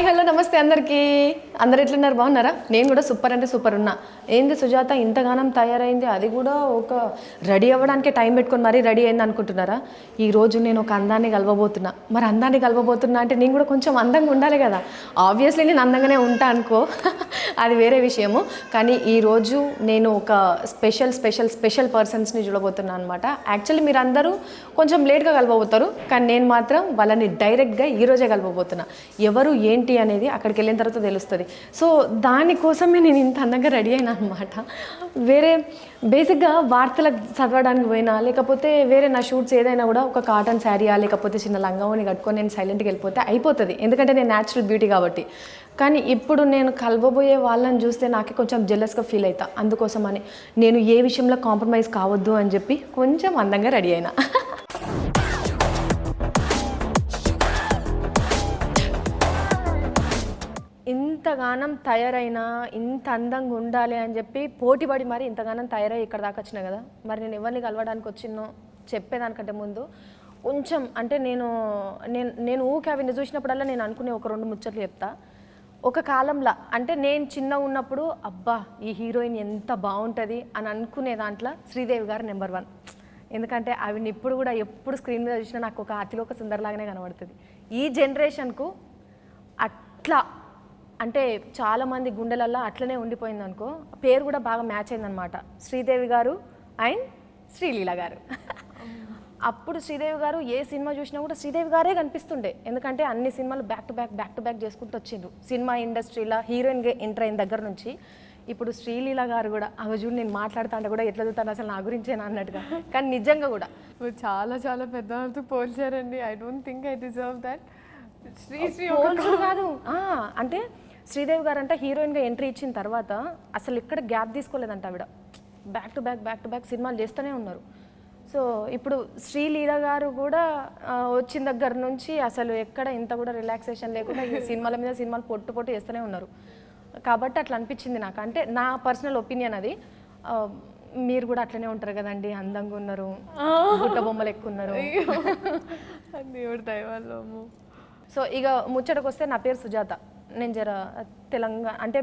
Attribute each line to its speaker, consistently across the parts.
Speaker 1: Hello నమస్తే అందరికీ. అందరు ఎట్లున్నారు, బాగున్నారా? నేను కూడా సూపర్ అంటే సూపర్ ఉన్నా. ఏంది సుజాత ఇంతగానం తయారైంది, అది కూడా ఒక రెడీ అవ్వడానికి టైం పెట్టుకొని మరీ రెడీ అయింది అనుకుంటున్నారా? ఈరోజు నేను ఒక అందాన్ని కలవబోతున్నా. మరి అందాన్ని కలవబోతున్నా అంటే నేను కూడా కొంచెం అందంగా ఉండాలి కదా. ఆబ్వియస్లీ నేను అందంగానే ఉంటా అనుకో, అది వేరే విషయము. కానీ ఈరోజు నేను ఒక స్పెషల్ పర్సన్స్ని చూడబోతున్నాను అనమాట. యాక్చువల్లీ మీరు అందరూ కొంచెం లేట్గా కలవబోతారు, కానీ నేను మాత్రం వాళ్ళని డైరెక్ట్గా ఈరోజే కలవబోతున్నా. ఎవరు ఏంటి అనేది అక్కడికి వెళ్ళిన తర్వాత తెలుస్తుంది. సో దానికోసమే నేను ఇంత అందంగా రెడీ అయినా అనమాట. వేరే బేసిక్గా వార్తలకు చదవడానికి పోయినా, లేకపోతే వేరే నా షూట్స్ ఏదైనా కూడా ఒక కాటన్ శారీయా లేకపోతే చిన్న లంగావని కట్టుకొని నేను సైలెంట్గా వెళ్ళిపోతే అయిపోతుంది, ఎందుకంటే నేను న్యాచురల్ బ్యూటీ కాబట్టి. కానీ ఇప్పుడు నేను కలవబోయే వాళ్ళని చూస్తే నాకే కొంచెం జెలస్గా ఫీల్ అవుతా. అందుకోసమని నేను ఏ విషయంలో కాంప్రమైజ్ కావద్దు అని చెప్పి కొంచెం అందంగా రెడీ అయినా. ఇంతగానం తయారైనా, ఇంత అందంగా ఉండాలి అని చెప్పి పోటీపడి మరి ఇంతగానం తయారై ఇక్కడ దాకా వచ్చినా కదా. మరి నేను ఎవరిని కలవడానికి వచ్చినో చెప్పేదానికంటే ముందు కొంచెం అంటే నేను ఊకే అవిని చూసినప్పుడల్లా నేను అనుకునే ఒక 2 ముచ్చట్లు చెప్తా. ఒక కాలంలో అంటే నేను చిన్న ఉన్నప్పుడు అబ్బా ఈ హీరోయిన్ ఎంత బాగుంటుంది అని అనుకునే దాంట్లో శ్రీదేవి గారు నెంబర్ 1. ఎందుకంటే ఆవిడని ఇప్పుడు కూడా ఎప్పుడు స్క్రీన్ మీద చూసినా నాకు ఒక అతిలోక సుందరలాగానే కనబడుతుంది. ఈ జనరేషన్కు అట్లా అంటే చాలామంది గుండెలల్లో అట్లనే ఉండిపోయింది అనుకో. పేరు కూడా బాగా మ్యాచ్ అయిందనమాట, శ్రీదేవి గారు అండ్ శ్రీలీల గారు. అప్పుడు శ్రీదేవి గారు ఏ సినిమా చూసినా కూడా శ్రీదేవి గారే కనిపిస్తుండే, ఎందుకంటే అన్ని సినిమాలు బ్యాక్ టు బ్యాక్ చేసుకుంటూ వచ్చిండ్రు. సినిమా ఇండస్ట్రీలో హీరోయిన్గా ఎంటర్ అయిన దగ్గర నుంచి ఇప్పుడు శ్రీలీల గారు కూడా అవి చూడు నేను మాట్లాడుతా అంటే కూడా ఎట్లా చూస్తాను అసలు నా గురించేనా అన్నట్టుగా. కానీ నిజంగా కూడా
Speaker 2: చాలా పెద్ద వాళ్ళతో పోల్చారండి. I don't think I deserve that. Sri
Speaker 1: కాదు అంటే శ్రీదేవి గారు అంటే హీరోయిన్గా ఎంట్రీ ఇచ్చిన తర్వాత అసలు ఎక్కడ గ్యాప్ తీసుకోలేదంట. ఆవిడ బ్యాక్ టు బ్యాక్ సినిమాలు చేస్తూనే ఉన్నారు. సో ఇప్పుడు శ్రీలీల గారు కూడా వచ్చిన దగ్గర నుంచి అసలు ఎక్కడ ఇంత కూడా రిలాక్సేషన్ లేకుండా ఈ సినిమాల మీద సినిమాలు పొట్టు చేస్తూనే ఉన్నారు. కాబట్టి అట్లా అనిపించింది నాకు. అంటే నా పర్సనల్ ఒపీనియన్ అది. మీరు కూడా అట్లనే ఉంటారు కదండి, అందంగా ఉన్నారు, గుట్ట బొమ్మలు ఎక్కువ ఉన్నారు.
Speaker 2: దేవుడు దయవల్లము.
Speaker 1: సో ఇక ముచ్చటకు వస్తే నా పేరు సుజాత. నేను జర తెలంగాణ అంటే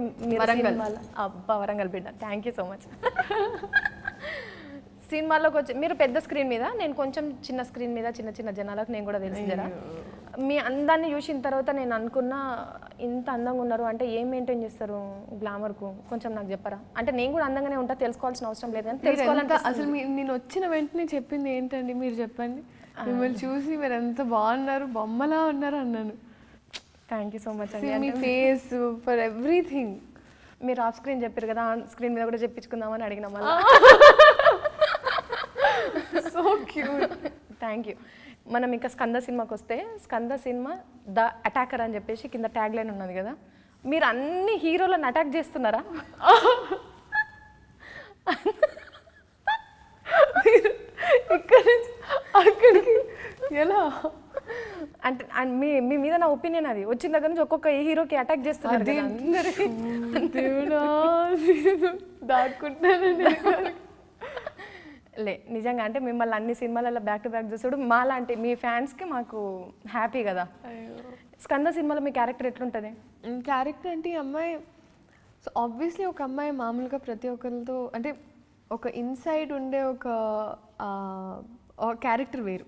Speaker 1: వరంగల్ బిడ్డ. Thank you so much. సినిమాల్లోకి వచ్చి మీరు పెద్ద స్క్రీన్ మీద, నేను కొంచెం చిన్న స్క్రీన్ మీద చిన్న జనాలకు నేను కూడా తెలిసి జరా మీ అందాన్ని చూసిన తర్వాత నేను అనుకున్నా ఇంత అందంగా ఉన్నారు అంటే ఏం మెయింటైన్ చేస్తారు గ్లామర్కు కొంచెం నాకు చెప్పరా? అంటే నేను కూడా అందంగానే ఉంటా, తెలుసుకోవాల్సిన అవసరం లేదు కానీ తెలుసుకోవాలంటే
Speaker 2: అసలు నేను వచ్చిన వెంటనే చెప్పింది ఏంటండి మీరు చెప్పండి. మిమ్మల్ని చూసి మీరు ఎంత బాగున్నారు, బొమ్మలా ఉన్నారు అన్నాను.
Speaker 1: థ్యాంక్ యూ సో మచ్ అండి.
Speaker 2: మీ ఫేస్ ఫర్ ఎవ్రీథింగ్.
Speaker 1: మీరు ఆఫ్ స్క్రీన్ చెప్పారు కదా, ఆన్ స్క్రీన్ మీద కూడా చెప్పించుకుందామని అడిగిన మళ్ళీ.
Speaker 2: So cute.
Speaker 1: Thank you. మనం ఇంకా స్కంద సినిమాకి వస్తే, స్కంద సినిమా ద అటాకర్ అని చెప్పేసి కింద ట్యాగ్ లైన్ ఉన్నది కదా. మీరు అన్ని హీరోలను అటాక్ చేస్తున్నారా?
Speaker 2: ఇక్కడ నుంచి అక్కడికి ఎలా
Speaker 1: అంటే మీ మీద నా ఒపీనియన్ అది. వచ్చిన దగ్గర నుంచి ఒక్కొక్క హీరోకి అటాక్ చేస్తున్నారు కదా అందరికీ.
Speaker 2: దేవుడా దాక్కుంటానండి.
Speaker 1: నిజంగా అంటే మిమ్మల్ని అన్ని సినిమాలలో బ్యాక్ టు బ్యాక్ చూసాడు మాలాంటి మీ ఫ్యాన్స్కి మాకు హ్యాపీ కదా. స్కంద సినిమాలో మీ క్యారెక్టర్ ఎట్లుంటుంది?
Speaker 2: క్యారెక్టర్ అంటే ఈ అమ్మాయి, సో ఆబ్వియస్లీ ఒక అమ్మాయి మామూలుగా ప్రతి ఒక్కరితో అంటే ఒక ఇన్సైడ్ ఉండే ఒక క్యారెక్టర్ వేరు.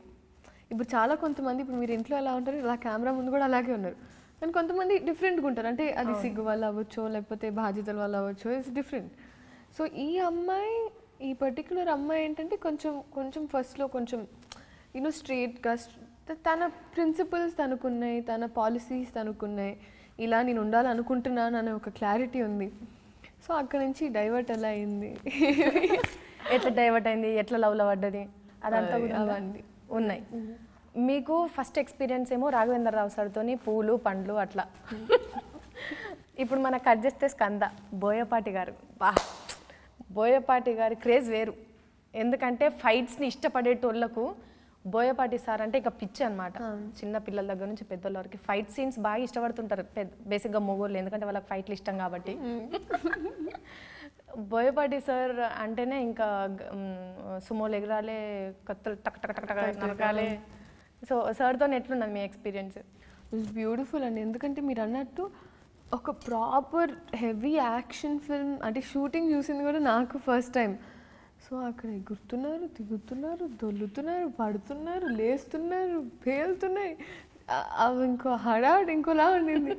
Speaker 2: ఇప్పుడు చాలా కొంతమంది ఇప్పుడు మీరు ఇంట్లో ఎలా ఉంటారు ఇలా కెమెరా ముందు కూడా అలాగే ఉన్నారు. కానీ కొంతమంది డిఫరెంట్గా ఉంటారు. అంటే అది సిగ్గు వల్ల అవ్వచ్చు, లేకపోతే బాధ్యతల వల్ల అవ్వచ్చు, ఇట్స్ డిఫరెంట్. సో ఈ పర్టిక్యులర్ అమ్మాయి ఏంటంటే కొంచెం ఫస్ట్లో కొంచెం స్ట్రేట్గా తన ప్రిన్సిపల్స్ తనకున్నాయి, తన పాలసీస్ తనకున్నాయి, ఇలా నేను ఉండాలనుకుంటున్నాను అనే ఒక క్లారిటీ ఉంది. సో అక్కడ నుంచి డైవర్ట్ ఎలా అయింది,
Speaker 1: ఎట్లా డైవర్ట్ అయింది, ఎట్లా లవ్లో పడ్డది, అదంతా
Speaker 2: అవన్నీ
Speaker 1: ఉన్నాయి. మీకు ఫస్ట్ ఎక్స్పీరియన్స్ ఏమో రాఘవేంద్ర రావు సార్తో పూలు పండ్లు అట్లా. ఇప్పుడు మనకు కట్ చేస్తే స్కంద బోయపాటి గారు. బోయపాటి గారి క్రేజ్ వేరు. ఎందుకంటే ఫైట్స్ని ఇష్టపడేటోళ్ళకు బోయపాటి సార్ అంటే ఇక పిచ్చి అనమాట. చిన్న పిల్లల దగ్గర నుంచి పెద్దోళ్ళ వరకు ఫైట్ సీన్స్ బాగా ఇష్టపడుతుంటారు బేసిక్గా మొగోళ్ళు, ఎందుకంటే వాళ్ళకి ఫైట్లు ఇష్టం కాబట్టి. బోయపాటి సార్ అంటేనే ఇంకా సుమోలు ఎగరాలే, కత్తులు టక్ టక్ టక్ టక్ నరకాలే. సో సార్తో ఎట్లున్నది మీ ఎక్స్పీరియన్స్?
Speaker 2: ఇట్స్ బ్యూటిఫుల్ అండి. ఎందుకంటే మీరు అన్నట్టు ఒక ప్రాపర్ హెవీ యాక్షన్ ఫిల్మ్ అంటే షూటింగ్ చూసింది కూడా నాకు ఫస్ట్ టైం. సో అక్కడ ఎగురుతున్నారు, దిగుతున్నారు, దొల్లుతున్నారు, పడుతున్నారు, లేస్తున్నారు, పేలుతున్నాయి. అవి ఇంకో హడావిడి ఇంకోలా ఉండింది.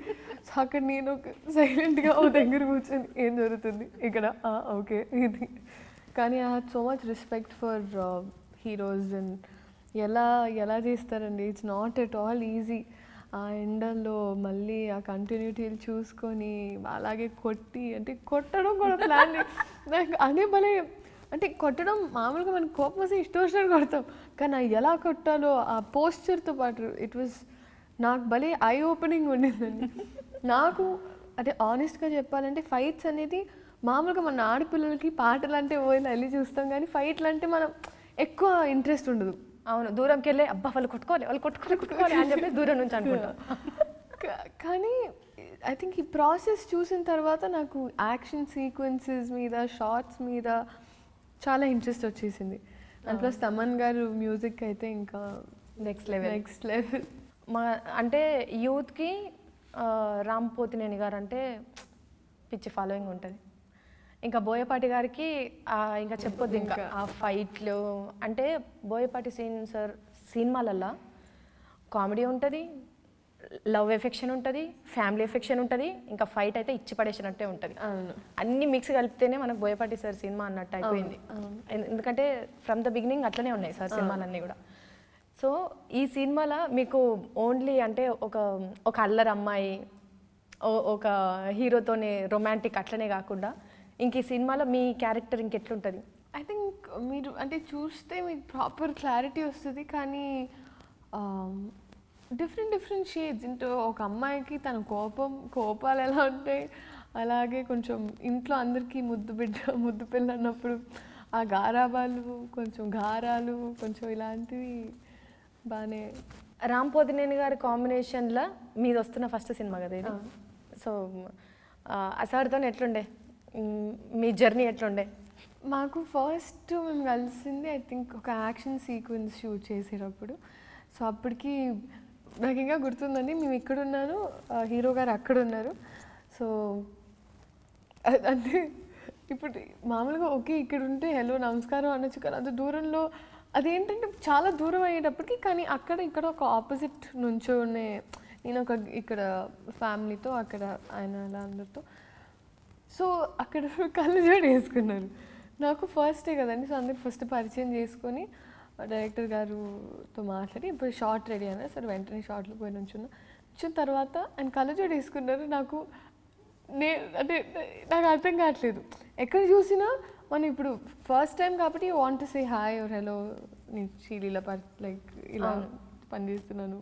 Speaker 2: సో అక్కడ నేను సైలెంట్గా ఓ దగ్గర కూర్చొని ఏం జరుగుతుంది ఇక్కడ, ఓకే ఇది. కానీ I had so much respect for heroes and ఎలా చేస్తారండి. It's not at all easy. ఆ ఎండల్లో మళ్ళీ ఆ కంటిన్యూటీలు చూసుకొని అలాగే కొట్టి, అంటే కొట్టడం కూడా ప్లాన్ నాకు అదే భలే. అంటే కొట్టడం మామూలుగా మనకు కోపం వస్తే ఇష్టం కొడతాం, కానీ ఎలా కొట్టాలో ఆ పోస్చర్తో పాటు ఇట్ వాజ్ నాకు భలే ఐ ఓపెనింగ్ ఉండిందండి. నాకు అంటే ఆనెస్ట్గా చెప్పాలంటే ఫైట్స్ అనేది మామూలుగా మన ఆడపిల్లలకి పాటలు అంటే పోయినా వెళ్ళి చూస్తాం, కానీ ఫైట్లు అంటే మనం ఎక్కువ ఇంట్రెస్ట్ ఉండదు.
Speaker 1: అవును, దూరంకి వెళ్ళి అబ్బా వాళ్ళు కొట్టుకోవాలి అని చెప్పి దూరం నుంచి అనుకుంటాం.
Speaker 2: కానీ ఐ థింక్ ఈ ప్రాసెస్ చూసిన తర్వాత నాకు యాక్షన్ సీక్వెన్సెస్ మీద, షార్ట్స్ మీద చాలా ఇంట్రెస్ట్ వచ్చేసింది. అండ్ ప్లస్ తమన్ గారు మ్యూజిక్ అయితే ఇంకా
Speaker 1: నెక్స్ట్ లెవెల్. అంటే యూత్కి రామ్ పోతినేని గారు అంటే పిచ్చి ఫాలోయింగ్ ఉంటుంది. ఇంకా బోయపాటి గారికి ఇంకా చెప్పొద్దు, ఇంకా ఆ ఫైట్లు అంటే బోయపాటి సినిమాలల్లో కామెడీ ఉంటుంది, లవ్ ఎఫెక్షన్ ఉంటుంది, ఫ్యామిలీ ఎఫెక్షన్ ఉంటుంది, ఇంకా ఫైట్ అయితే ఇచ్చి పడేసినట్టే ఉంటుంది. అన్ని మిక్స్ కలిపితేనే మనకు బోయపాటి సార్ సినిమా అన్నట్టు అయిపోయింది. ఎందుకంటే ఫ్రమ్ ద బిగినింగ్ అట్లనే ఉన్నాయి సార్ సినిమాలన్నీ కూడా. సో ఈ సినిమాలో మీకు ఓన్లీ అంటే ఒక అల్లరి అమ్మాయి, ఒక హీరోతోనే రొమాంటిక్ అట్లనే కాకుండా ఇంక ఈ సినిమాలో మీ క్యారెక్టర్ ఇంకెట్లుంటుంది?
Speaker 2: ఐ థింక్ మీరు అంటే చూస్తే మీకు ప్రాపర్ క్లారిటీ వస్తుంది, కానీ డిఫరెంట్ షేడ్స్. ఇంటూ ఒక అమ్మాయికి తన కోపాలు ఎలా ఉంటాయి, అలాగే కొంచెం ఇంట్లో అందరికీ ముద్దు పిల్ల అన్నప్పుడు ఆ గారాబాలు, కొంచెం గారాలు, కొంచెం ఇలాంటివి బాగానే.
Speaker 1: రామ్ పోతినేని గారి కాంబినేషన్లో మీది వస్తున్న ఫస్ట్ సినిమా కదా ఇది. సో ఆ సార్తో ఎట్లుండే, మీ జర్నీ ఎట్లుండే?
Speaker 2: మాకు ఫస్ట్ మేము కలిసింది ఐ థింక్ ఒక యాక్షన్ సీక్వెన్స్ షూట్ చేసేటప్పుడు. సో అప్పటికి నాకు ఇంకా గుర్తుందండి, మేము ఇక్కడ ఉన్నాను, హీరో గారు అక్కడ ఉన్నారు. సో అంటే ఇప్పుడు మామూలుగా ఓకే ఇక్కడ ఉంటే హలో నమస్కారం అనొచ్చు, కానీ అంత దూరంలో అదేంటంటే చాలా దూరం అయ్యేటప్పటికి, కానీ ఇక్కడ ఒక ఆపోజిట్ నుంచో నేను ఇక్కడ ఫ్యామిలీతో, అక్కడ ఆయన అలా అందరితో. సో అక్కడ కళ్ళు జోడు వేసుకున్నారు. నాకు ఫస్టే కదండి, సో అందరికి ఫస్ట్ పరిచయం చేసుకొని డైరెక్టర్ గారుతో మాట్లాడి ఇప్పుడు షార్ట్ రెడీ అన్నారు. సరే వెంటనే షార్ట్లో పోయి వచ్చిన తర్వాత ఆయన కళ్ళు జోడు వేసుకున్నారు. అంటే నాకు అర్థం కావట్లేదు, ఎక్కడ చూసినా మనం ఇప్పుడు ఫస్ట్ టైం కాబట్టి want to say hi or hello, నేను షీలీలా లైక్ ఇలా పనిచేస్తున్నాను.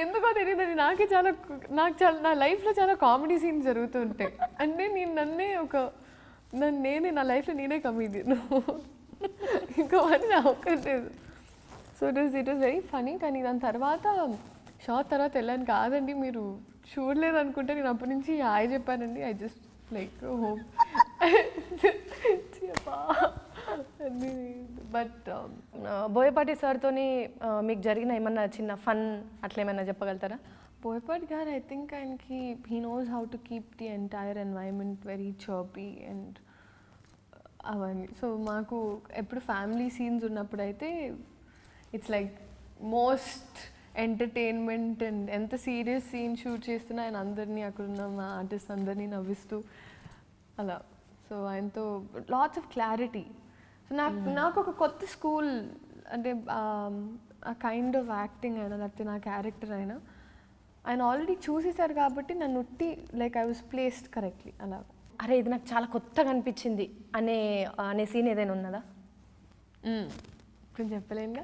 Speaker 2: ఎందుకో తెలియదండి, నా లైఫ్లో చాలా కామెడీ సీన్స్ జరుగుతుంటాయి. అంటే నేనే నా లైఫ్లో నేనే కమెడియన్, ఇంకా అది నా ఒక్కలేదు. So it was very funny. కానీ దాని తర్వాత షార్ట్ తర్వాత వెళ్ళాను కాదండి, మీరు చూడలేదు అనుకుంటే నేను అప్పటి నుంచి హాయ్ చెప్పానండి. I just like hope. But
Speaker 1: Boyapati సార్తో మీకు జరిగిన ఏమన్నా చిన్న ఫన్ అట్లా ఏమైనా చెప్పగలుగుతారా?
Speaker 2: బోయపాటి గారు ఐ థింక్ ఆయనకి he knows how to keep the entire environment very cheerful and అవన్నీ. సో మాకు ఎప్పుడు ఫ్యామిలీ సీన్స్ ఉన్నప్పుడు అయితే it's like most entertainment. And ఎంత సీరియస్ సీన్ షూట్ చేస్తున్నా ఆయన అందరినీ, అక్కడున్న మా ఆర్టిస్ట్ అందరినీ నవ్విస్తూ అలా. సో ఆయనతో లాట్స్ ఆఫ్ క్లారిటీ. సో నాకు ఒక కొత్త స్కూల్ అంటే ఆ కైండ్ ఆఫ్ యాక్టింగ్ అయినా లేకపోతే నా క్యారెక్టర్ అయినా ఆయన ఆల్రెడీ చూసేశారు కాబట్టి నన్ను like I was placed correctly అలా.
Speaker 1: అరే ఇది నాకు చాలా కొత్తగా అనిపించింది అనే సీన్ ఏదైనా ఉన్నదా?
Speaker 2: ఇప్పుడు చెప్పలేనుగా.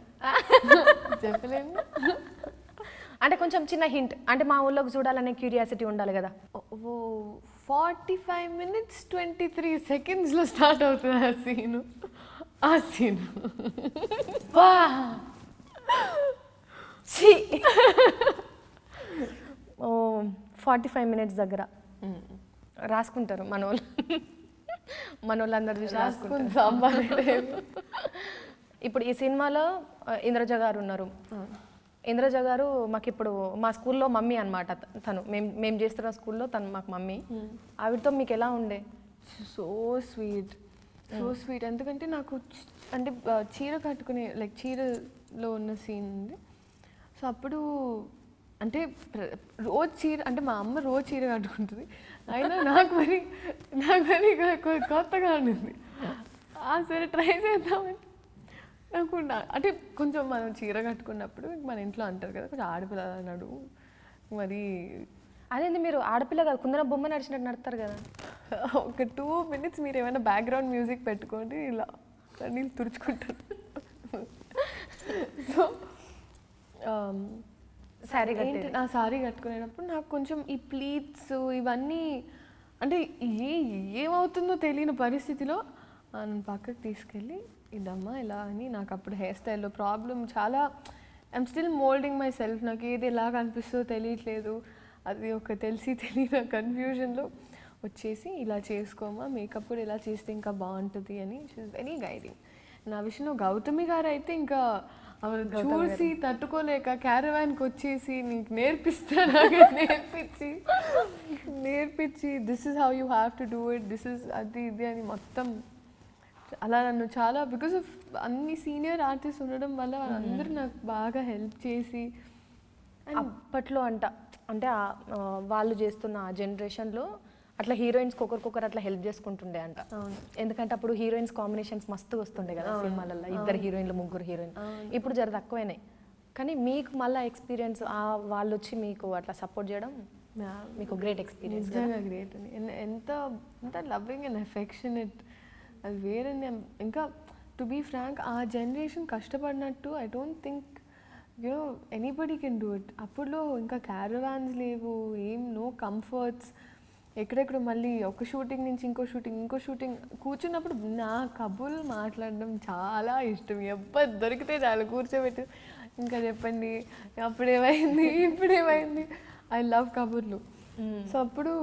Speaker 1: అంటే కొంచెం చిన్న హింట్, అంటే మా ఊళ్ళోకి చూడాలనే క్యూరియాసిటీ ఉండాలి కదా.
Speaker 2: 45 minutes 23 secondsలో స్టార్ట్ అవుతుంది ఆ సీను.
Speaker 1: వా 45 minutes దగ్గర రాసుకుంటారు మన వాళ్ళందరూ చూసి రాసుకుంటారు. ఇప్పుడు ఈ సినిమాలో ఇంద్రజ గారు ఉన్నారు. ఇంద్రజ గారు మాకు ఇప్పుడు మా స్కూల్లో మమ్మీ అనమాట. తను మేము చేస్తున్న స్కూల్లో తను మాకు మమ్మీ. ఆవిడతో మీకు ఎలా ఉండే?
Speaker 2: So sweet, so sweet. ఎందుకంటే నాకు అంటే చీర కట్టుకునే లైక్ చీరలో ఉన్న సీన్ ఉంది. సో అప్పుడు అంటే రోజు చీర అంటే మా అమ్మ రోజు చీర కట్టుకుంటుంది, అయినా నాకు మరి కొత్తగా ఉండింది. సరే ట్రై చేద్దామని నాకు అంటే కొంచెం మనం చీర కట్టుకున్నప్పుడు మన ఇంట్లో అంటారు కదా కొంచెం ఆడపిల్ల అన్నాడు మరి.
Speaker 1: అదేంటి మీరు ఆడపిల్ల కాదు కుందన బొమ్మ నడిచినట్టు నడతారు కదా.
Speaker 2: ఒక 2 minutes మీరు ఏమైనా బ్యాక్గ్రౌండ్ మ్యూజిక్ పెట్టుకోండి, ఇలా నీళ్ళు తుడుచుకుంటారు. సో
Speaker 1: శారీ
Speaker 2: ఏంటి నా శారీ కట్టుకునేటప్పుడు నాకు కొంచెం ఈ ప్లీట్స్ ఇవన్నీ అంటే ఏమవుతుందో తెలియని పరిస్థితిలో నన్ను పక్కకు తీసుకెళ్ళి ఇదమ్మా ఇలా అని. నాకు అప్పుడు హెయిర్ స్టైల్లో ప్రాబ్లం చాలా, I'm still moulding my self. నాకు ఏది ఎలా కనిపిస్తుందో తెలియట్లేదు, అది ఒక తెలియని కన్ఫ్యూజన్లో వచ్చేసి ఇలా చేసుకోమా, మేకప్ కూడా ఇలా చేస్తే ఇంకా బాగుంటుంది అని. She is very guiding. నా విషయంలో గౌతమి గారు అయితే ఇంకా చూసి తట్టుకోలేక క్యారవాన్కి వచ్చేసి నీకు నేర్పించి this is how you have to do it, this is అది ఇది అని మొత్తం అలా నన్ను చాలా బికాస్ ఆఫ్ అన్ని సీనియర్ ఆర్టిస్ట్ ఉండడం వల్ల వాళ్ళందరూ నాకు బాగా హెల్ప్ చేసి.
Speaker 1: అప్పట్లో అంటే వాళ్ళు చేస్తున్న ఆ జనరేషన్లో అట్లా హీరోయిన్స్కి ఒకరికొకరు అట్లా హెల్ప్ చేసుకుంటుండే అంట. ఎందుకంటే అప్పుడు హీరోయిన్స్ కాంబినేషన్స్ మస్తు వస్తుండే కదా సినిమాలలో, 2 హీరోయిన్లు 3 హీరోయిన్. ఇప్పుడు జర తక్కువైనాయి, కానీ మీకు మళ్ళీ ఎక్స్పీరియన్స్ వాళ్ళు వచ్చి మీకు అట్లా సపోర్ట్ చేయడం మీకు గ్రేట్ ఎక్స్పీరియన్స్.
Speaker 2: నిజంగా గ్రేట్ అని. ఎంత ఎంత లవ్వింగ్ అండ్ ఎఫెక్షనేట్ అది వేరే. ఇంకా టు బీ ఫ్రాంక్ ఆ జనరేషన్ కష్టపడినట్టు I don't think you know anybody can do it. అప్పుడులో ఇంకా క్యారవాన్స్ లేవు, ఏం నో కంఫర్ట్స్. ఎక్కడెక్కడ మళ్ళీ ఒక షూటింగ్ నుంచి ఇంకో షూటింగ్ కూర్చున్నప్పుడు నా కబుర్లు మాట్లాడడం చాలా ఇష్టం. ఎవ్వరు దొరికితే చాలు కూర్చోబెట్టి ఇంకా చెప్పండి అప్పుడేమైంది ఇప్పుడేమైంది. ఐ లవ్ కబుర్లు. సో అప్పుడు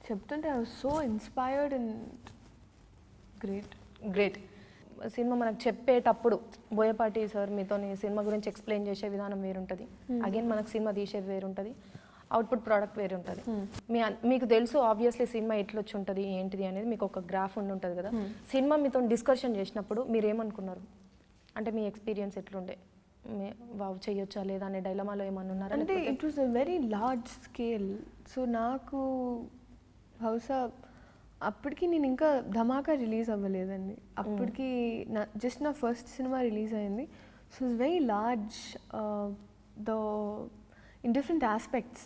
Speaker 2: చెప్తుంటే I was so inspired and
Speaker 1: great. Cinema మనకు చెప్పేటప్పుడు బోయపాటి సార్ మీతో సినిమా గురించి ఎక్స్ప్లెయిన్ చేసే విధానం వేరుంటుంది, అగైన్ మనకు సినిమా తీసేది వేరుంటుంది, అవుట్పుట్ ప్రోడక్ట్ వేరు ఉంటుంది. మీకు తెలుసు ఆబ్వియస్లీ సినిమా ఎట్లొచ్చి ఉంటుంది ఏంటిది అనేది మీకు ఒక గ్రాఫ్ ఉంటుంది కదా. సినిమా మీతో డిస్కషన్ చేసినప్పుడు మీరు ఏమనుకున్నారు? అంటే మీ ఎక్స్పీరియన్స్ ఎట్లుండే, వావ్ చేయొచ్చా లేదా అనే డైలమాలో ఏమన్నా ఉన్నారా?
Speaker 2: అంటే it was a very large scale. So నాకు బహుశా అప్పటికి నేను ఇంకా ధమాకా రిలీజ్ అవ్వలేదండి. అప్పటికి జస్ట్ నా ఫస్ట్ సినిమా రిలీజ్ అయింది. So it's very large in different aspects.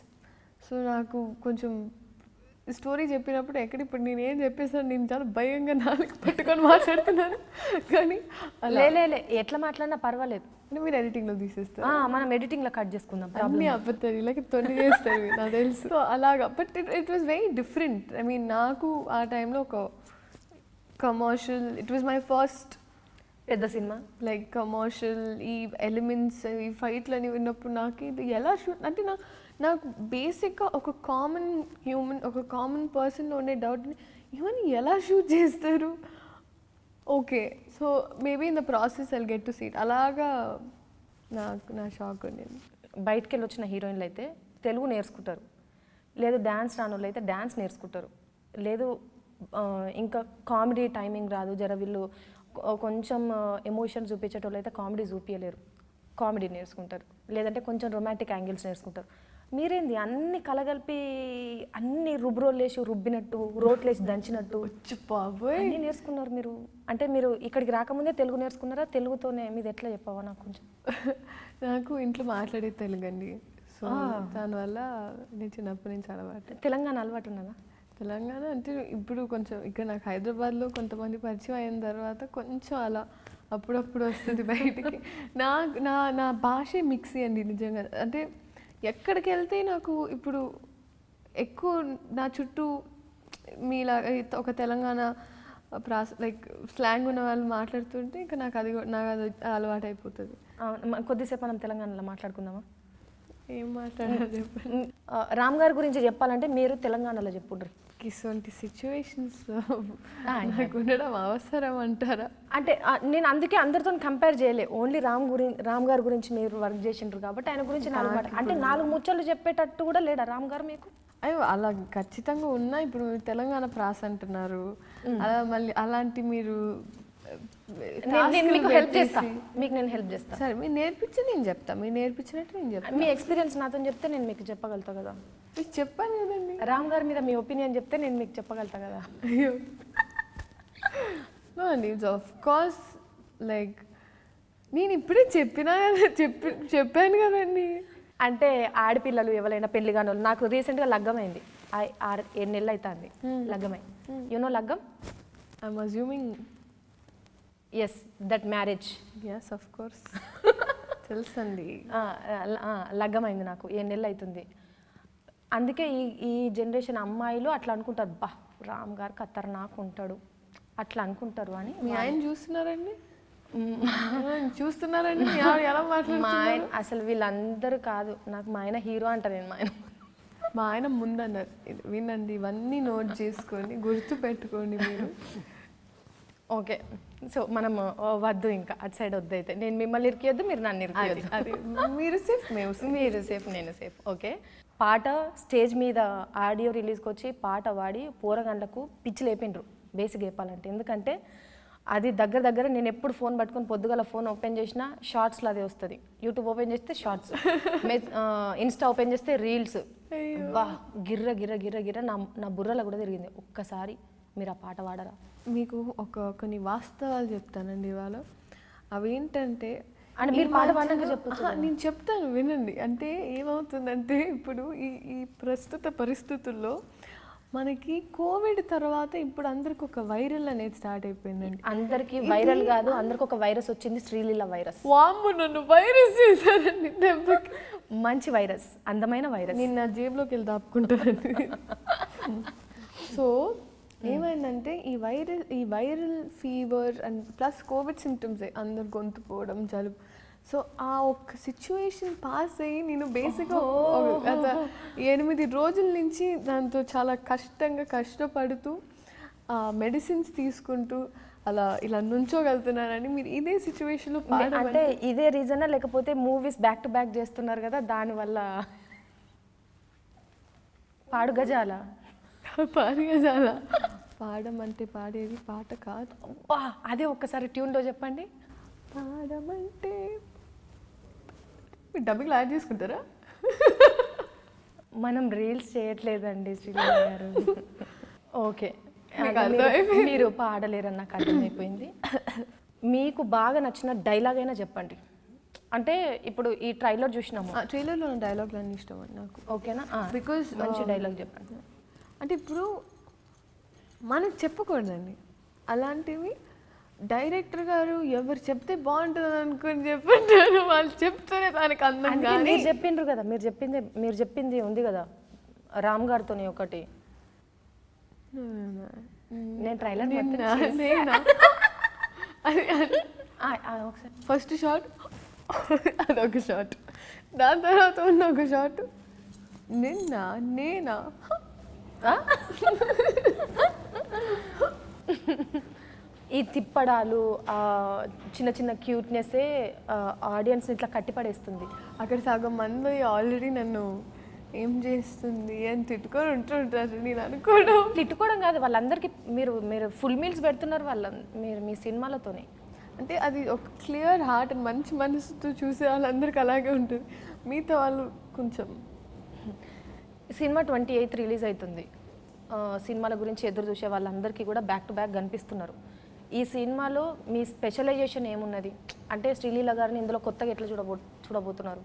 Speaker 2: So నాకు కొంచెం స్టోరీ చెప్పినప్పుడు ఇప్పుడు నేను ఏం చెప్పేసాను, నేను చాలా భయంగా నాలుగు పట్టుకొని మాట్లాడుతున్నాను, కానీ
Speaker 1: లే ఎట్లా మాట్లాడినా పర్వాలేదు.
Speaker 2: మీరు ఎడిటింగ్లో తీసేస్తారు,
Speaker 1: మనం ఎడిటింగ్లో కట్ చేసుకుందాం,
Speaker 2: అన్నీ అబ్బతారు ఇలా తొలి చేస్తారు నాకు తెలుసు. సో అలాగా but it was very different. I mean నాకు ఆ టైంలో ఒక commercial, it was my first
Speaker 1: పెద్ద సినిమా,
Speaker 2: లైక్ కమర్షియల్ ఈ ఎలిమెంట్స్ ఈ ఫైట్లు అని విన్నప్పుడు నాకు ఇది ఎలా షూట్ అంటే నాకు బేసిక్గా ఒక కామన్ హ్యూమన్ ఒక కామన్ పర్సన్లో ఉండే డౌట్ని ఇవన్నీ ఎలా షూట్ చేస్తారు. Okay so maybe in the process I'll get to seat. అలాగా నా షాక్ ఉండేది.
Speaker 1: బయటికి వెళ్ళి వచ్చిన హీరోయిన్లు అయితే తెలుగు నేర్చుకుంటారు, లేదు డ్యాన్స్ రాని వాళ్ళు అయితే డ్యాన్స్ నేర్చుకుంటారు, లేదు ఇంకా కామెడీ టైమింగ్ రాదు జర వీళ్ళు కొంచెం ఎమోషన్ చూపించేటోళ్ళు అయితే కామెడీ చూపించలేరు, కామెడీ నేర్చుకుంటారు, లేదంటే కొంచెం రొమాంటిక్ యాంగిల్స్ నేర్చుకుంటారు. మీరేంది అన్ని కలగలిపి అన్ని రుబ్బురోలేసి రుబ్బినట్టు రోట్లేసి దంచినట్టు అన్నీ నేర్చుకున్నారు మీరు. అంటే మీరు ఇక్కడికి రాకముందే తెలుగు నేర్చుకున్నారా? తెలుగుతోనే మీద ఎట్లా చెప్పావా నాకు కొంచెం?
Speaker 2: నాకు ఇంట్లో మాట్లాడే తెలుగు అండి, సో దానివల్ల నేను చిన్నప్పటి నుంచి అలవాటు.
Speaker 1: తెలంగాణ అలవాటు ఉన్నదా?
Speaker 2: తెలంగాణ అంటే ఇప్పుడు కొంచెం ఇక్కడ నాకు హైదరాబాద్లో కొంతమంది పరిచయం అయిన తర్వాత కొంచెం అలా అప్పుడప్పుడు వస్తుంది బయటికి. నా భాషే మిక్సీ అండి నిజంగా. అంటే ఎక్కడికి వెళ్తే నాకు ఇప్పుడు ఎక్కువ నా చుట్టూ మీలా ఒక తెలంగాణ లైక్ స్లాంగ్ ఉన్న వాళ్ళు మాట్లాడుతుంటే ఇంకా నాకు అది అలవాటు అయిపోతుంది.
Speaker 1: కొద్దిసేపు మనం తెలంగాణలో మాట్లాడుకుందామా?
Speaker 2: ఏం మాట్లాడాలి చెప్పండి.
Speaker 1: రామ్ గారి గురించి చెప్పాలంటే మీరు తెలంగాణలో చెప్పుండ్రు.
Speaker 2: ఇటువంటి సిచ్యువేషన్స్లో నాకు ఉండడం అవసరం అంటారా?
Speaker 1: అంటే నేను అందుకే అందరితో కంపేర్ చేయలే. ఓన్లీ రామ్ గారి గురించి మీరు వర్క్ చేసిండ్రు కాబట్టి ఆయన గురించి 4 మాట అంటే 4 ముచ్చట్లు చెప్పేటట్టు కూడా లేడా రామ్ గారు మీకు?
Speaker 2: అయ్యో అలా ఖచ్చితంగా ఉన్నా. ఇప్పుడు మీరు తెలంగాణ ప్రాస అంటున్నారు, అలా మళ్ళీ అలాంటి మీరు
Speaker 1: నేను మీకు హెల్ప్ చేస్తా, మీకు నేను హెల్ప్ చేస్తా.
Speaker 2: సరే మీరు నేర్పించి నేను చెప్తా, మీరు నేర్పించినట్టు నేను చెప్తాను.
Speaker 1: మీ ఎక్స్పీరియన్స్ నాతో చెప్తే నేను మీకు చెప్పగలుగుతా కదా.
Speaker 2: మీకు చెప్పాను కదండి.
Speaker 1: రామ్ గారి మీద మీ ఒపీనియన్ చెప్తే నేను మీకు చెప్పగలుగుతా కదా.
Speaker 2: అయ్యో నో అండి, ఆఫ్ కోర్స్ లైక్ నేను ఇప్పుడే చెప్పాను కదండి.
Speaker 1: అంటే ఆడపిల్లలు ఎవరైనా పెళ్లి కాని వాళ్ళు, నాకు రీసెంట్గా లగ్గమైంది, 7 నెలలు అవుతుంది లగ్గమై. యూనో లగ్గం?
Speaker 2: I'm assuming
Speaker 1: yes, that marriage.
Speaker 2: Yes of course తెలుసండి.
Speaker 1: లగ్గమైంది నాకు, 7 నెలలు అవుతుంది. అందుకే ఈ జనరేషన్ అమ్మాయిలు అట్లా అనుకుంటారు, బా రామ్ గారు ఖతర్నాక్ ఉంటాడు అట్లా అనుకుంటారు అని.
Speaker 2: మీ ఆయన చూస్తున్నారండి? చూస్తున్నారండి ఎలా మాట్లాడుతున్నారు?
Speaker 1: మా ఆయన అసలు వీళ్ళందరూ కాదు, నాకు మా ఆయన హీరో అంట. నేను
Speaker 2: మా ఆయన ముందన్నారు. వినండి, ఇవన్నీ నోట్ చేసుకొని గుర్తు పెట్టుకోండి మీరు.
Speaker 1: ఓకే, సో మనం వద్దు, ఇంకా అటు సైడ్ వద్దు. అయితే నేను మిమ్మల్ని ఇరికియొద్దు, మీరు నన్ను ఇరికియొద్దు.
Speaker 2: అది మీరు సేఫ్,
Speaker 1: మీరు సేఫ్, నేను సేఫ్. ఓకే, పాట స్టేజ్ మీద ఆడియో రిలీజ్కి వచ్చి పాట పాడి పోరగండ్లకు పిచ్చి లేపిండ్రు బేసిక్ చెప్పాలంటే. ఎందుకంటే అది దగ్గర నేను ఎప్పుడు ఫోన్ పట్టుకొని పొద్దుగల ఫోన్ ఓపెన్ చేసినా షార్ట్స్లో అదే వస్తుంది. యూట్యూబ్ ఓపెన్ చేస్తే షార్ట్స్, ఇన్స్టా ఓపెన్ చేస్తే రీల్స్. బా గిర్ర గిర్ర గిర్ర గిర్ర నా బుర్రలో కూడా తిరిగింది. ఒక్కసారి మీరు ఆ పాట పాడరా?
Speaker 2: మీకు కొన్ని వాస్తవాలు చెప్తానండి ఇవాళ. అవేంటంటే
Speaker 1: అంటే మీరు పాట పాడడానికి చెప్పచ్చు.
Speaker 2: నేను చెప్తాను వినండి. అంటే ఏమవుతుందంటే ఇప్పుడు ఈ ప్రస్తుత పరిస్థితుల్లో మనకి కోవిడ్ తర్వాత ఇప్పుడు అందరికి ఒక వైరల్ అనేది స్టార్ట్ అయిపోయిందండి.
Speaker 1: అందరికి వైరల్ కాదు, అందరికి ఒక వైరస్ వచ్చింది, శ్రీలీల వైరస్.
Speaker 2: వామ్ము, నన్ను వైరస్ చేశారండి దెబ్బకి.
Speaker 1: మంచి వైరస్, అందమైన వైరస్.
Speaker 2: నేను నా జేబులోకి వెళ్ళి దాపుకుంటానండి. సో ఏమైందంటే ఈ viral fever and plus Covid symptoms, అందరు గొంతు పోవడం, జలుబు. సో ఆ ఒక్క సిచ్యువేషన్ పాస్ అయ్యి నేను బేసిక్గా 8 రోజుల నుంచి దాంతో చాలా కష్టపడుతూ మెడిసిన్స్ తీసుకుంటూ ఇలా నుంచోగలుగుతున్నానని. మీరు ఇదే సిచ్యువేషన్లో
Speaker 1: అంటే ఇదే రీజనా, లేకపోతే మూవీస్ బ్యాక్ టు బ్యాక్ చేస్తున్నారు కదా దానివల్ల? పాడు గజాల
Speaker 2: పాడమంటే పాడేది పాట కాదు.
Speaker 1: అదే ఒక్కసారి ట్యూన్లో చెప్పండి.
Speaker 2: పాడమంటే మీరు డబ్బింగ్లో యాడ్ చేసుకుంటారా?
Speaker 1: మనం రీల్స్ చేయట్లేదండి శ్రీలీల గారు. ఓకే, మీరు పాడలేరని నాకు అర్థమైపోయింది. మీకు బాగా నచ్చిన డైలాగ్ అయినా చెప్పండి. అంటే ఇప్పుడు ఈ ట్రైలర్ చూసినాము,
Speaker 2: ట్రైలర్లో ఉన్న డైలాగ్లు అన్నీ ఇష్టం అండి నాకు.
Speaker 1: ఓకేనా?
Speaker 2: బికాజ్
Speaker 1: మంచి డైలాగ్ చెప్పండి.
Speaker 2: అంటే ఇప్పుడు మనకు చెప్పకూడదండి అలాంటివి. డైరెక్టర్ గారు ఎవరు చెప్తే బాగుంటుంది అనుకుని చెప్పంటారు, వాళ్ళు చెప్తేనే దానికి అందం. కానీ
Speaker 1: మీరు చెప్పిండ్రు కదా, మీరు చెప్పింది ఉంది కదా రామ్ గారితో ఒకటి. నేను ట్రైలర్
Speaker 2: ఫస్ట్ షాట్ అదొక షాట్, దాని తర్వాత ఉన్న ఒక షాట్ నేనా
Speaker 1: ఈ తిప్పడాలు, చిన్న చిన్న క్యూట్నెస్సే ఆడియన్స్ని ఇట్లా కట్టిపడేస్తుంది.
Speaker 2: అక్కడ సగం మంది ఆల్రెడీ నన్ను ఏం చేస్తుంది అని తిట్టుకొని ఉంటుంటారు. నేను
Speaker 1: తిట్టుకోవడం కాదు, వాళ్ళందరికీ మీరు ఫుల్ మీల్స్ పెడుతున్నారు మీరు మీ సినిమాలతోనే.
Speaker 2: అంటే అది ఒక క్లియర్ హార్ట్ అండ్ మంచి మనసుతో చూసే వాళ్ళందరికీ అలాగే ఉంటుంది. మిగతా వాళ్ళు కొంచెం.
Speaker 1: సినిమా 28 రిలీజ్ అవుతుంది. సినిమాల గురించి ఎదురు చూసే వాళ్ళందరికీ కూడా బ్యాక్ టు బ్యాక్ కనిపిస్తున్నారు. ఈ సినిమాలో మీ స్పెషలైజేషన్ ఏమున్నది? అంటే శ్రీలీల గారిని ఇందులో కొత్తగా ఎట్లా చూడబోతున్నారు?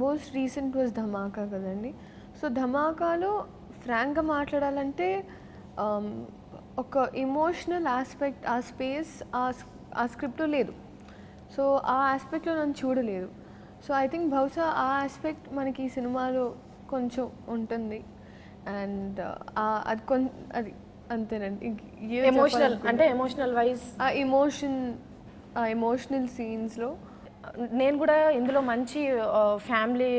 Speaker 2: మోస్ట్ రీసెంట్ వాజ్ ధమాకా కదండి. సో ధమాకాలో ఫ్రాంక్గా మాట్లాడాలంటే ఒక ఎమోషనల్ ఆస్పెక్ట్, ఆ స్పేస్ ఆ స్క్రిప్ట్లో లేదు. సో ఆ ఆస్పెక్ట్లో నన్ను చూడలేదు. సో ఐ థింక్ బహుశా ఆ ఆస్పెక్ట్ మనకి ఈ సినిమాలో కొంచెం ఉంటుంది. అండ్ అది అంతేనండి.
Speaker 1: ఎమోషనల్ అంటే ఎమోషనల్ వైజ్
Speaker 2: ఆ ఎమోషనల్ సీన్స్లో
Speaker 1: నేను కూడా ఇందులో మంచి ఫ్యామిలీ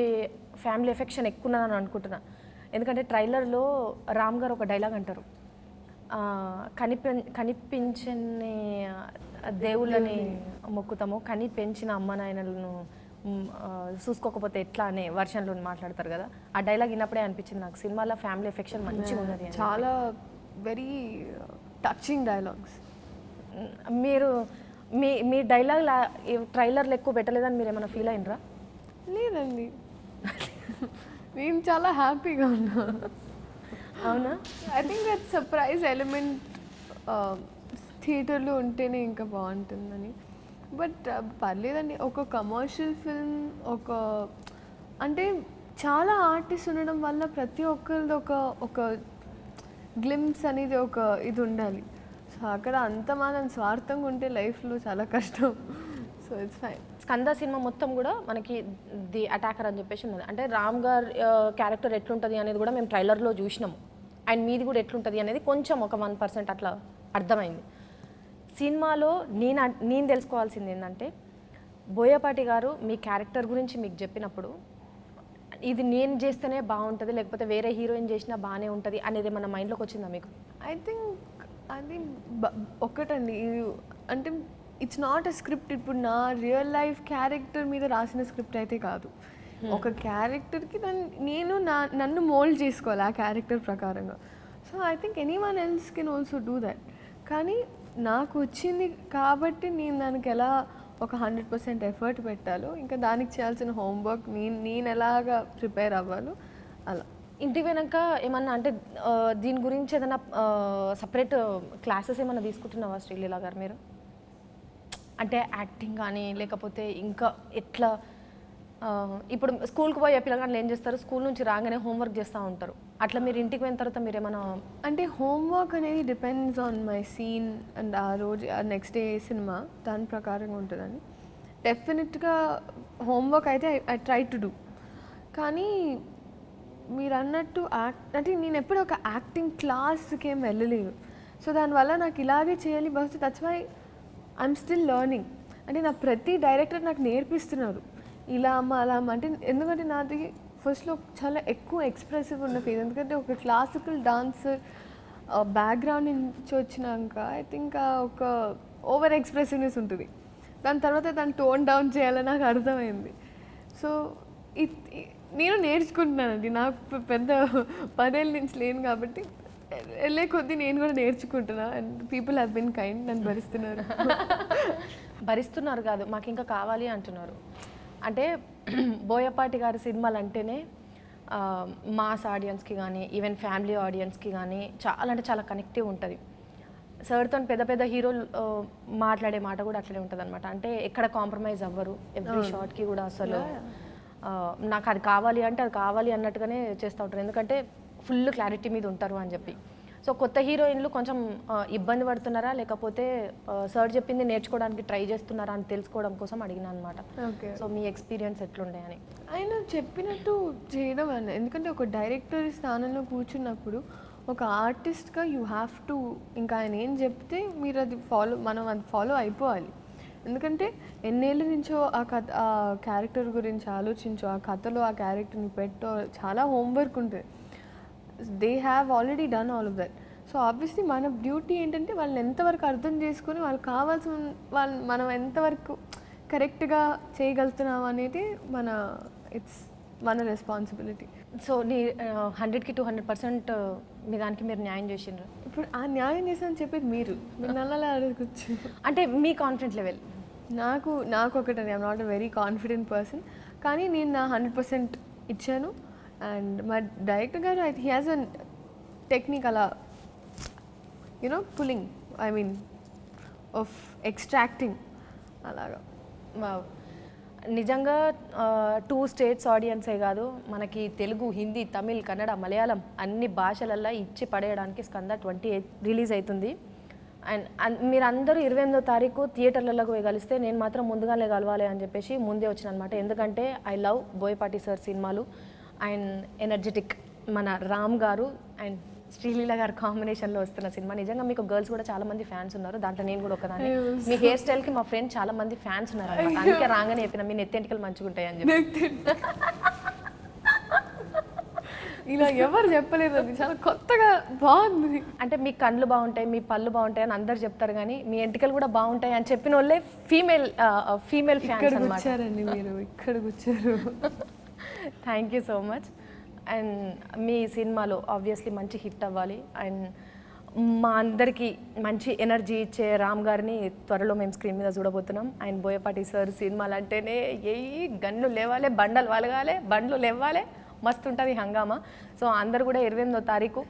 Speaker 1: ఎఫెక్షన్ ఎక్కువ ఉన్నదని అనుకుంటున్నా. ఎందుకంటే ట్రైలర్లో రామ్ గారు ఒక డైలాగ్ అంటారు, కనిపించని దేవుళ్ళని మొక్కుతాము, పెంచిన అమ్మ నాయనలను చూసుకోకపోతే ఎట్లా అనే వర్షన్లో మాట్లాడతారు కదా. ఆ డైలాగ్ విన్నప్పుడే అనిపించింది నాకు సినిమాలో ఫ్యామిలీ ఎఫెక్షన్ మంచిగా ఉన్నది.
Speaker 2: చాలా వెరీ టచింగ్ డైలాగ్స్.
Speaker 1: మీరు మీ డైలాగ్ ట్రైలర్లు ఎక్కువ పెట్టలేదని మీరు ఏమైనా ఫీల్ అయినరా?
Speaker 2: లేదండి, నేను చాలా హ్యాపీగా ఉన్నా.
Speaker 1: అవునా?
Speaker 2: I think that surprise element థియేటర్లో ఉంటేనే ఇంకా బాగుంటుందని. బట్ పర్లేదండి, ఒక కమర్షియల్ ఫిల్మ్, అంటే చాలా ఆర్టిస్ట్ ఉండడం వల్ల ప్రతి ఒక్కరిది ఒక గ్లిమ్స్ అనేది ఒక ఇది ఉండాలి. సో అక్కడ అంత మనం స్వార్థంగా ఉంటే లైఫ్లో చాలా కష్టం. So it's fine.
Speaker 1: Skanda cinema మొత్తం కూడా మనకి ది అటాకర్ అని చెప్పేసి ఉన్నది. అంటే రామ్ గారు క్యారెక్టర్ ఎట్లుంటుంది అనేది కూడా మేము ట్రైలర్లో చూసినాము. అండ్ మీది కూడా ఎట్లుంటుంది అనేది కొంచెం ఒక 1% అట్లా అర్థమైంది. సినిమాలో నేను తెలుసుకోవాల్సింది ఏంటంటే, బోయపాటి గారు మీ క్యారెక్టర్ గురించి మీకు చెప్పినప్పుడు ఇది నేను చేస్తేనే బాగుంటుంది, లేకపోతే వేరే హీరోయిన్ చేసినా బాగానే ఉంటుంది అనేది మన మైండ్లోకి వచ్చిందా మీకు?
Speaker 2: ఐ థింక్ అది ఒక్కటండి, అంటే ఇట్స్ నాట్ అ స్క్రిప్ట్. ఇప్పుడు నా రియల్ లైఫ్ క్యారెక్టర్ మీద రాసిన స్క్రిప్ట్ అయితే కాదు. ఒక క్యారెక్టర్కి నన్ను మోల్డ్ చేసుకోవాలి ఆ క్యారెక్టర్ ప్రకారంగా. So I think any one else can also do that. కానీ నాకు వచ్చింది కాబట్టి నేను దానికి ఎలా ఒక 100% ఎఫర్ట్ పెట్టాలో, ఇంకా దానికి చేయాల్సిన హోంవర్క్ నేను ఎలాగా ప్రిపేర్ అవ్వాలో అలా.
Speaker 1: ఇంటికి పోయినాక ఏమన్నా అంటే దీని గురించి ఏదైనా సపరేట్ క్లాసెస్ ఏమన్నా తీసుకుంటున్నావా శ్రీలీల గారు మీరు? అంటే యాక్టింగ్ కానీ లేకపోతే ఇంకా ఎట్లా, ఇప్పుడు స్కూల్కి పోయే పిల్లగాళ్ళు ఏం చేస్తారు, స్కూల్ నుంచి రాగానే హోంవర్క్ చేస్తూ ఉంటారు. అట్లా మీరు ఇంటికి పోయిన తర్వాత మీరు ఏమైనా
Speaker 2: అంటే హోంవర్క్ అనేది depends on my scene and ఆ రోజు నెక్స్ట్ డే సినిమా దాని ప్రకారంగా ఉంటుందని. డెఫినెట్గా హోంవర్క్ అయితే ఐ ట్రై టు డూ. కానీ మీరు అన్నట్టు అంటే నేను ఎప్పుడు ఒక యాక్టింగ్ క్లాస్కి ఏం వెళ్ళలేదు. సో దానివల్ల నాకు ఇలాగే చేయాలి బహుశా. That's why I'm still learning. అంటే నా ప్రతి డైరెక్టర్ నాకు నేర్పిస్తున్నారు ఇలా అమ్మ అలా అమ్మ. అంటే ఎందుకంటే నాది ఫస్ట్లో చాలా ఎక్కువ ఎక్స్ప్రెసివ్ ఉన్న ఫేజ్. ఎందుకంటే ఒక క్లాసికల్ డాన్సర్ బ్యాక్గ్రౌండ్ నుంచి వచ్చినాక ఐ థింక్ ఒక ఓవర్ ఎక్స్ప్రెసివ్నెస్ ఉంటుంది. దాని తర్వాత దాన్ని టోన్ డౌన్ చేయాలని నాకు అర్థమైంది. సో నేను నేర్చుకుంటున్నానండి. నాకు పెద్ద 10 ఏళ్ళ నుంచి లేను కాబట్టి వెళ్ళే కొద్దీ నేను కూడా నేర్చుకుంటున్నా. And people have been kind, నన్ను
Speaker 1: భరిస్తున్నారు కాదు, మాకు ఇంకా కావాలి అంటున్నారు. అంటే బోయపాటి గారి సినిమాలు అంటేనే మాస్ ఆడియన్స్కి కానీ ఈవెన్ ఫ్యామిలీ ఆడియన్స్కి కానీ చాలా అంటే చాలా కనెక్టివ్ ఉంటుంది. సార్తో పెద్ద హీరోలు మాట్లాడే మాట కూడా అట్లనే ఉంటుంది అనమాట. అంటే ఎక్కడ కాంప్రమైజ్ అవ్వరు, ఎవ్రీ షాట్కి కూడా అసలు నాకు అది కావాలి అంటే అది కావాలి అన్నట్టుగానే చేస్తూ ఉంటారు. ఎందుకంటే ఫుల్ క్లారిటీ మీద ఉంటారు అని చెప్పి. సో కొత్త హీరోయిన్లు కొంచెం ఇబ్బంది పడుతున్నారా, లేకపోతే సార్ చెప్పింది నేర్చుకోవడానికి ట్రై చేస్తున్నారా అని తెలుసుకోవడం కోసం అడిగినా అనమాట. సో మీ ఎక్స్పీరియన్స్ ఎట్లుండే అని.
Speaker 2: ఆయన చెప్పినట్టు చేయడం అన్న, ఎందుకంటే ఒక డైరెక్టర్ స్థానంలో కూర్చున్నప్పుడు ఒక ఆర్టిస్ట్గా యూ హ్యావ్ టు, ఇంకా ఆయన ఏం చెప్తే మీరు అది మనం అది ఫాలో అయిపోవాలి. ఎందుకంటే ఎన్నేళ్ళ నుంచో ఆ క్యారెక్టర్ గురించి ఆలోచించో, ఆ కథలో ఆ క్యారెక్టర్ని పెట్టో చాలా హోంవర్క్ ఉంటుంది. They have already done all of that. So obviously మన డ్యూటీ ఏంటంటే వాళ్ళని ఎంతవరకు అర్థం చేసుకొని వాళ్ళకి కావాల్సిన మనం ఎంతవరకు కరెక్ట్గా చేయగలుగుతున్నాం అనేది మన రెస్పాన్సిబిలిటీ.
Speaker 1: సో నీ 100కి 200% మీ దానికి మీరు న్యాయం చేసిండ్రు.
Speaker 2: ఇప్పుడు ఆ న్యాయం చేసామని చెప్పేది మీరు నన్ను అడగచ్చు.
Speaker 1: అంటే మీ కాన్ఫిడెంట్ లెవెల్
Speaker 2: నాకు ఒకటండి, I'm not a very confident person. కానీ నేను నా 100% ఇచ్చాను. అండ్ మా డైరెక్టర్ గారు హీ హ్యాస్ అన్ టెక్నిక్ అలా pulling, I mean of extracting అలాగా.
Speaker 1: నిజంగా 2 స్టేట్స్ ఆడియన్సే కాదు, మనకి తెలుగు, హిందీ, తమిళ్, కన్నడ, మలయాళం అన్ని భాషలల్లో ఇచ్చి పడేయడానికి స్కంద 28 రిలీజ్ అవుతుంది. అండ్ మీరందరూ 28వ తారీఖు థియేటర్లకు పోయి కలిస్తే నేను మాత్రం ముందుగానే కలవాలి అని చెప్పేసి ముందే వచ్చిన అనమాట. ఎందుకంటే ఐ లవ్ బోయపాటి సార్ సినిమాలు. అండ్ ఎనర్జెటిక్ మన రామ్ గారు అండ్ శ్రీలీల గారు కాంబినేషన్లో వస్తున్న సినిమా. నిజంగా మీకు గర్ల్స్ కూడా చాలా మంది ఫ్యాన్స్ ఉన్నారు, దాంట్లో నేను కూడా ఒకదాన్ని. మీ హెయిర్ స్టైల్కి మా ఫ్రెండ్ చాలా మంది ఫ్యాన్స్ ఉన్నారు అనమాట. అందుకే రాగానే చెప్పిన మీ నెత్తెంటికలు మంచిగా ఉంటాయి అని చెప్పి.
Speaker 2: ఇలా ఎవరు చెప్పలేదు, అది చాలా కొత్తగా బాగుంది.
Speaker 1: అంటే మీ కళ్ళు బాగుంటాయి, మీ పళ్ళు బాగుంటాయి అని అందరు చెప్తారు, కానీ మీ ఎంటికలు కూడా బాగుంటాయి అని చెప్పిన వాళ్ళే ఫీమేల్
Speaker 2: ఇక్కడ
Speaker 1: ఫ్యాన్స్ అన్నమాట.
Speaker 2: కూర్చారండి మీరు, ఇక్కడ కూర్చారు.
Speaker 1: Thank you so much. And మీ సినిమాలో ఆబ్వియస్లీ మంచి హిట్ అవ్వాలి, అండ్ మా అందరికీ మంచి ఎనర్జీ ఇచ్చే రామ్ గారిని త్వరలో మేము స్క్రీన్ మీద చూడబోతున్నాం. అండ్ బోయపాటి సార్ సినిమాలు అంటేనే ఏ గన్ను లేవాలి, బండలు వలగాలి, బండ్లు లేవాలి, మస్తు ఉంటుంది హంగామా. సో అందరు కూడా 28వ తారీఖు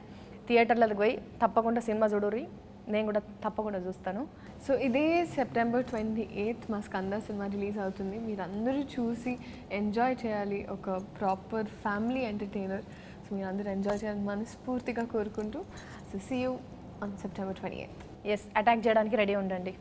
Speaker 1: థియేటర్లకు పోయి తప్పకుండా సినిమా చూడుర్రి, నేను కూడా తప్పకుండా చూస్తాను.
Speaker 2: సో ఇదే September 28 మా స్కంద సినిమా రిలీజ్ అవుతుంది. మీరు అందరూ చూసి ఎంజాయ్ చేయాలి, ఒక ప్రాపర్ ఫ్యామిలీ ఎంటర్టైనర్. సో మీరు అందరూ ఎంజాయ్ చేయాలని మనస్ఫూర్తిగా కోరుకుంటూ, so see you on September 28.
Speaker 1: Yes, attack చేయడానికి రెడీ ఉండండి.